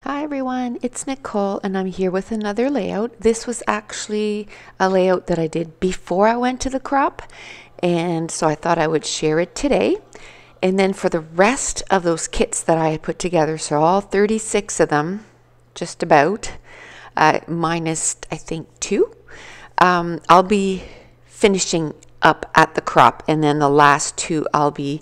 Hi everyone, it's Nicole and I'm here with another layout. This was actually a layout that I did before I went to the crop, and so I thought I would share it today. And then for the rest of those kits that I put together, so all 36 of them, just about, minus I think 2, I'll be finishing up at the crop, and then the last 2 I'll be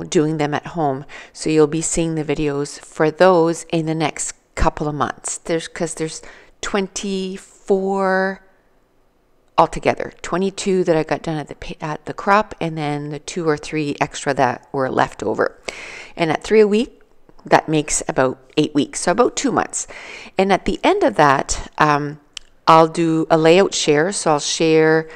doing them at home. So you'll be seeing the videos for those in the next couple of months. There's 24 altogether, 22 that I got done at the crop, and then the 2 or 3 extra that were left over. And at 3 a week, that makes about 8 weeks, so about 2 months. And at the end of that, I'll do a layout share. So I'll share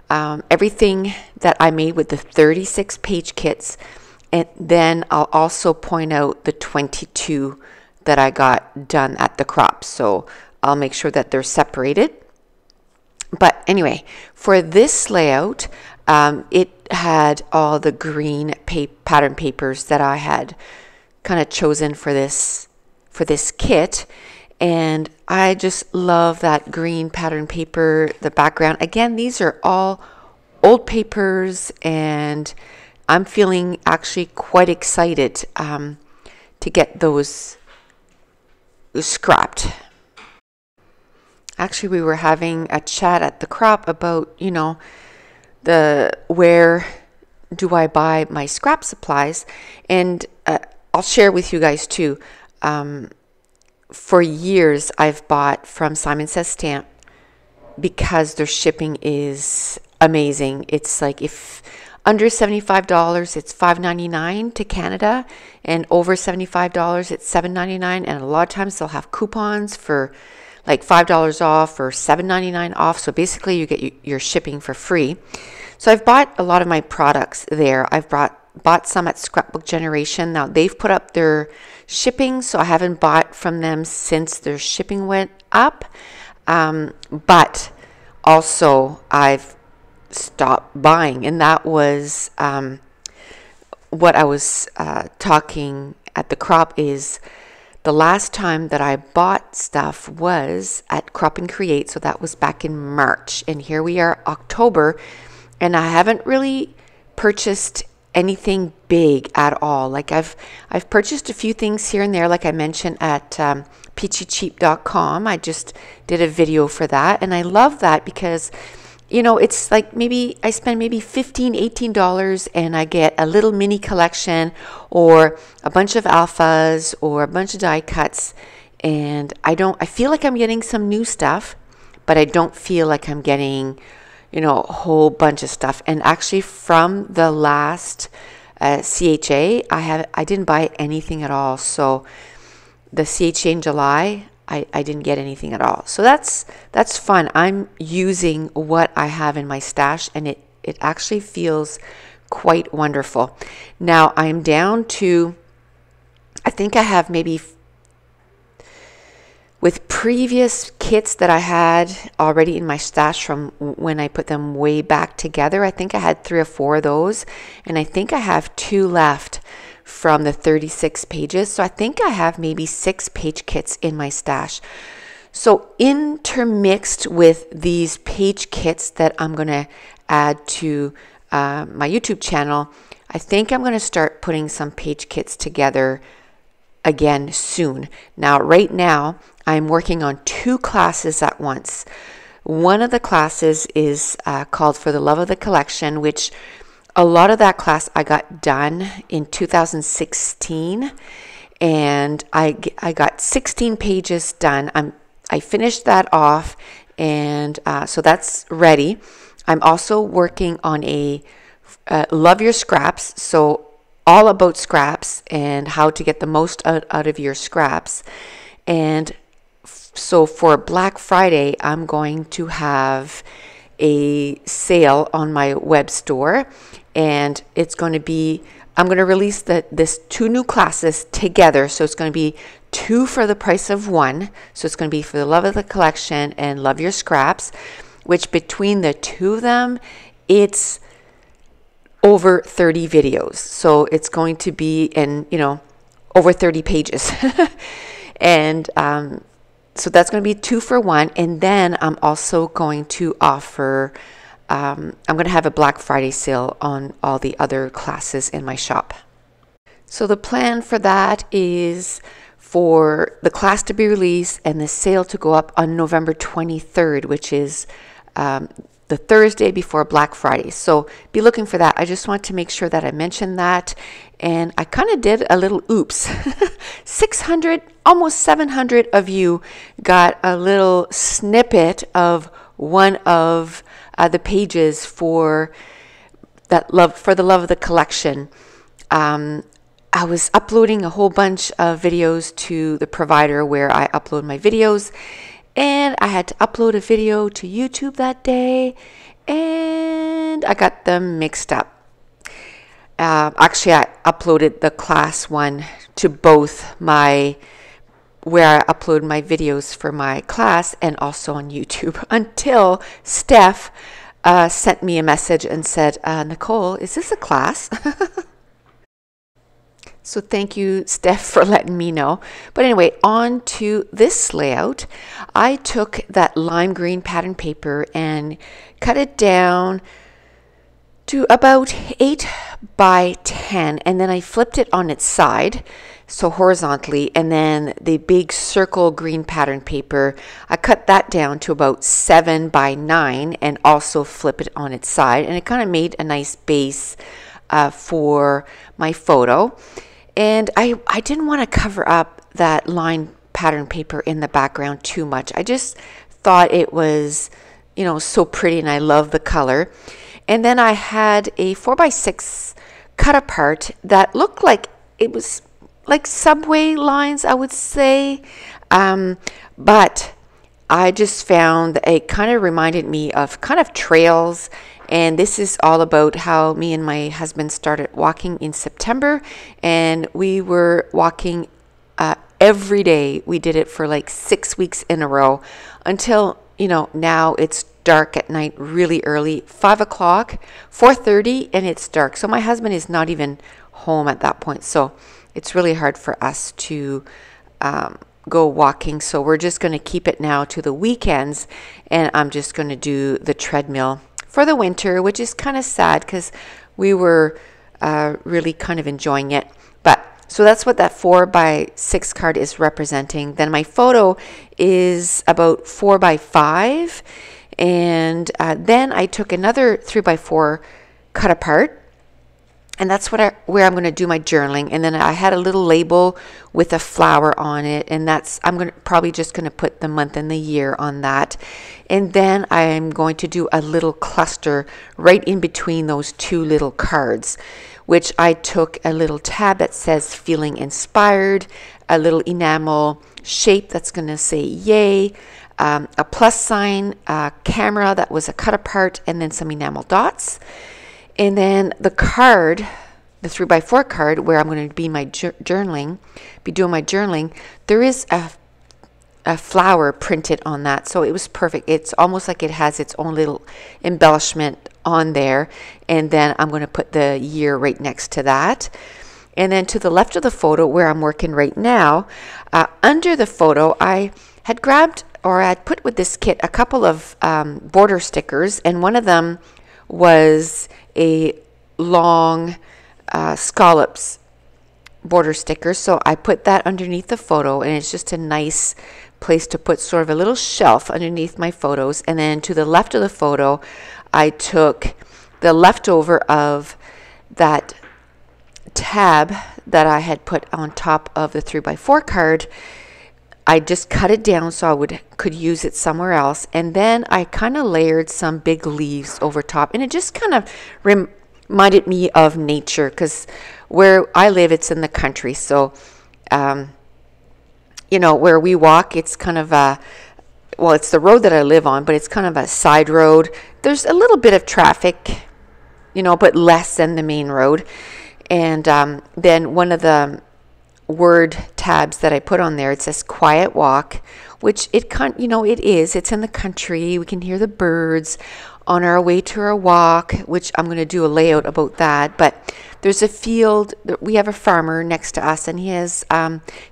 everything that I made with the 36 page kits. And then I'll also point out the 22 that I got done at the crop. So I'll make sure that they're separated. But anyway, for this layout, it had all the green pattern papers that I had kind of chosen for this kit. And I just love that green pattern paper, the background. Again, these are all old papers, and I'm feeling actually quite excited to get those scrapped. Actually, we were having a chat at the crop about, where do I buy my scrap supplies, and I'll share with you guys too. For years, I've bought from Simon Says Stamp because their shipping is amazing. It's like if under $75, it's $5.99 to Canada, and over $75, it's $7.99. And a lot of times they'll have coupons for like $5 off or $7.99 off. So basically, you get your shipping for free. So I've bought a lot of my products there. I've bought some at Scrapbook Generation. Now they've put up their shipping, so I haven't bought from them since their shipping went up. But also I've stopped buying, and that was what I was talking at the crop. Is the last time that I bought stuff was at Crop and Create, so that was back in March, and here we are October, and I haven't really purchased anything big at all. Like I've purchased a few things here and there, like I mentioned at peachycheap.com. I just did a video for that, and I love that because it's like maybe I spend maybe $15, $18 and I get a little mini collection or a bunch of alphas or a bunch of die cuts, and I feel like I'm getting some new stuff, but I don't feel like I'm getting a whole bunch of stuff. And actually from the last CHA, I didn't buy anything at all. So the CHA in July, I didn't get anything at all. So that's fun. I'm using what I have in my stash, and it actually feels quite wonderful. Now I'm down to, I think I have maybe, with previous kits that I had already in my stash from when I put them way back together, I think I had 3 or 4 of those, and I think I have 2 left from the 36 pages. So I think I have maybe 6 page kits in my stash. So intermixed with these page kits that I'm going to add to my YouTube channel, I think I'm going to start putting some page kits together again soon. Now, right now, I'm working on 2 classes at once. One of the classes is called For the Love of the Collection, which a lot of that class I got done in 2016, and I got 16 pages done. I finished that off, and so that's ready. I'm also working on a Love Your Scraps, so all about scraps and how to get the most out of your scraps. And so for Black Friday, I'm going to have a sale on my web store, and it's going to be, I'm going to release this 2 new classes together. So it's going to be 2 for the price of 1. So it's going to be For the Love of the Collection and Love Your Scraps, which between the 2 of them, it's over 30 videos. So it's going to be in, over 30 pages. And so that's going to be 2 for 1. And then I'm also going to offer, I'm going to have a Black Friday sale on all the other classes in my shop. So the plan for that is for the class to be released and the sale to go up on November 23rd, which is the Thursday before Black Friday. So be looking for that. I just want to make sure that I mentioned that. And I kind of did a little oops. 600, almost 700 of you got a little snippet of one of the pages for that love, for the love of the collection. I was uploading a whole bunch of videos to the provider where I upload my videos, and I had to upload a video to YouTube that day, and I got them mixed up. Actually, I uploaded the class one to both my, where I upload my videos for my class and also on YouTube, until Steph sent me a message and said, Nicole, is this a class? So thank you, Steph, for letting me know. But anyway, on to this layout. I took that lime green pattern paper and cut it down to about 8 by 10, and then I flipped it on its side, so horizontally, and then the big circle green pattern paper, I cut that down to about 7 by 9 and also flip it on its side, and it kind of made a nice base for my photo. And I didn't want to cover up that line pattern paper in the background too much. I just thought it was, you know, so pretty, and I love the color. And then I had a 4x6 cut apart that looked like it was like subway lines, I would say. But I just found it kind of reminded me of kind of trails. And this is all about how me and my husband started walking in September, and we were walking every day. We did it for like 6 weeks in a row until, you know, now it's dark at night really early, 5 o'clock, 4:30, and it's dark. So my husband is not even home at that point. So it's really hard for us to go walking. So we're just going to keep it now to the weekends, and I'm just going to do the treadmill for the winter, which is kind of sad because we were really kind of enjoying it. But so that's what that 4x6 card is representing. Then my photo is about 4x5, and then I took another 3x4 cut apart, and that's what where I'm going to do my journaling. And then I had a little label with a flower on it, and that's, I'm going to probably just going to put the month and the year on that. And then I'm going to do a little cluster right in between those two little cards, which I took a little tab that says feeling inspired, a little enamel shape that's going to say yay, a plus sign, a camera that was a cut apart, and then some enamel dots. And then the card, the 3x4 card, where I'm going to be my journaling, there is a flower printed on that. So it was perfect. It's almost like it has its own little embellishment on there. And then I'm going to put the year right next to that. And then to the left of the photo where I'm working right now, under the photo, I had grabbed, or I had put with this kit, a couple of border stickers, and one of them was a long scallops border sticker. So I put that underneath the photo, and it's just a nice place to put sort of a little shelf underneath my photos. And then to the left of the photo, I took the leftover of that tab that I had put on top of the 3x4 card. I just cut it down so I could use it somewhere else, and then I kind of layered some big leaves over top, and it just kind of reminded me of nature, because where I live, it's in the country. So you know, where we walk, it's kind of a, well, it's the road that I live on, but it's kind of a side road. There's a little bit of traffic, you know, but less than the main road. And then one of the word tabs that I put on there, it says quiet walk, which it can't, you know, it is, it's in the country. We can hear the birds on our way to our walk, which I'm going to do a layout about that. But there's a field. We have a farmer next to us, and he has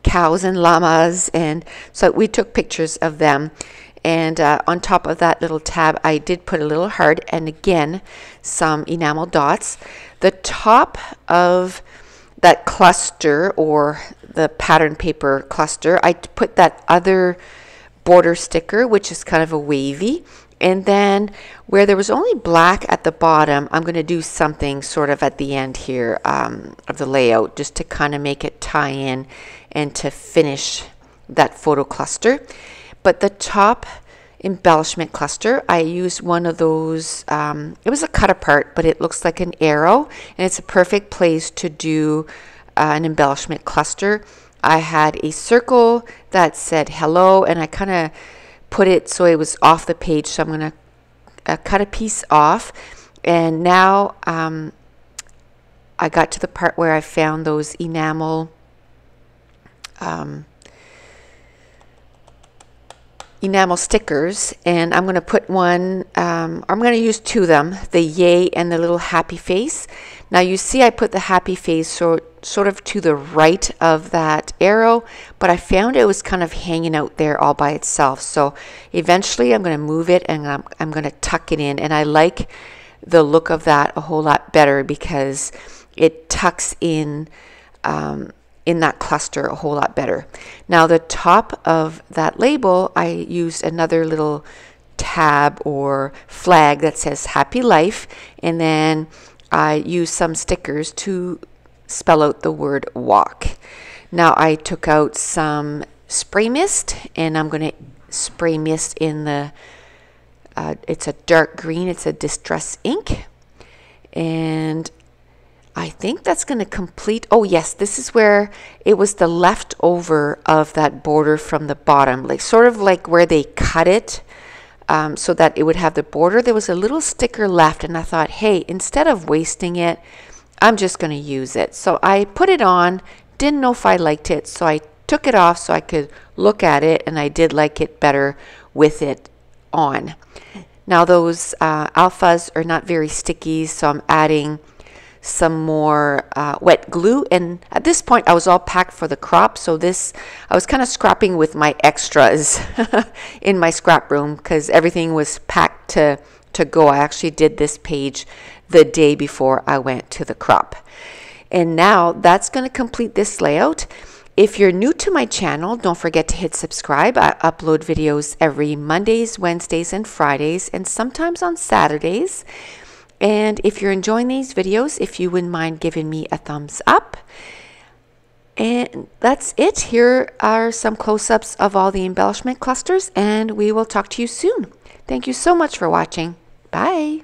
cows and llamas, and so we took pictures of them. And on top of that little tab, I did put a little heart and again some enamel dots. The top of that cluster, or the pattern paper cluster, I put that other border sticker, which is kind of a wavy. And then where there was only black at the bottom, I'm going to do something sort of at the end here of the layout, just to kind of make it tie in and to finish that photo cluster. But the top embellishment cluster, I used one of those, it was a cut apart, but it looks like an arrow, and it's a perfect place to do an embellishment cluster. I had a circle that said hello, and I kind of put it so it was off the page, so I'm going to cut a piece off. And now I got to the part where I found those enamel stickers, and I'm going to put one, I'm going to use two of them, the yay and the little happy face. Now you see I put the happy face sort of to the right of that arrow, but I found it was kind of hanging out there all by itself. So eventually I'm going to move it, and I'm going to tuck it in, and I like the look of that a whole lot better because it tucks in that cluster a whole lot better. Now the top of that label, I used another little tab or flag that says happy life, and then I used some stickers to spell out the word walk. Now I took out some spray mist, and I'm going to spray mist in the it's a dark green, it's a distress ink, and I think that's going to complete. Oh yes, this is where it was the leftover of that border from the bottom, like sort of like where they cut it so that it would have the border. There was a little sticker left, and I thought, hey, instead of wasting it, I'm just going to use it. So I put it on, didn't know if I liked it, so I took it off so I could look at it, and I did like it better with it on. Now those alphas are not very sticky, so I'm adding some more wet glue, and at this point I was all packed for the crop, so I was kind of scrapping with my extras in my scrap room because everything was packed to go. I actually did this page the day before I went to the crop. And now that's going to complete this layout. If you're new to my channel, don't forget to hit subscribe. I upload videos every Mondays, Wednesdays, and Fridays, and sometimes on Saturdays. And if you're enjoying these videos, if you wouldn't mind giving me a thumbs up. And that's it. Here are some close-ups of all the embellishment clusters, and we will talk to you soon. Thank you so much for watching. Bye.